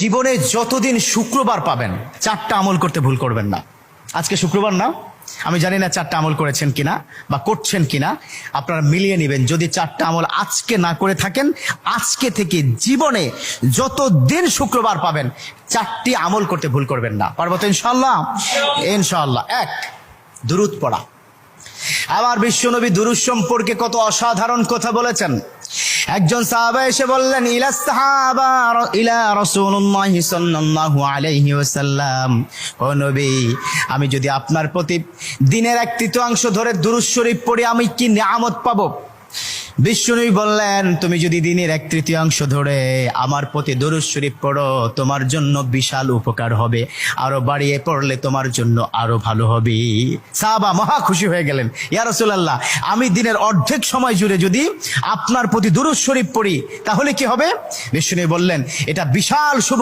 জীবনে যতদিন শুক্রবার পাবেন 4টা আমল করতে ভুল করবেন না। আজকে শুক্রবার না, আমি জানি না 4টা আমল করেছেন কিনা বা করছেন কিনা, আপনারা মিলিয়ে নেবেন। যদি 4টা আমল আজকে না করে থাকেন, আজকে থেকে জীবনে যতদিন শুক্রবার পাবেন 4টি আমল করতে ভুল করবেন না। পারবো তো ইনশাআল্লাহ? ইনশাআল্লাহ। 1, দুরূদ পড়া। আমার বিশ্বনবী দুরূদ সম্পর্কে কত অসাধারণ কথা বলেছেন। একজন সাহাবা এসে বললেন, ইলা রাসূলুল্লাহ সাল্লাল্লাহু আলাইহি ওয়াসাল্লাম, ও নবী, আমি যদি আপনার প্রতি দিনের 1/3 ধরে দুরূদ শরীফ পড়ি আমি কি নিয়ামত পাবো? বিশ্বনবী বললেন, তুমি যদি দিনের 1/3 ধরে আমার প্রতি দুরূদ শরীফ পড়ো তোমার জন্য বিশাল উপকার হবে, আরো বাড়িয়ে পড়লে তোমার জন্য আরো ভালো হবে। সাহাবা মহা খুশি হয়ে গেলেন, ইয়া রাসূলুল্লাহ, আমি দিনের অর্ধেক সময় জুড়ে যদি আপনার প্রতি দুরূদ শরীফ পড়ি তাহলে কি হবে? বিশ্বনবী বললেন, এটা বিশাল শুভ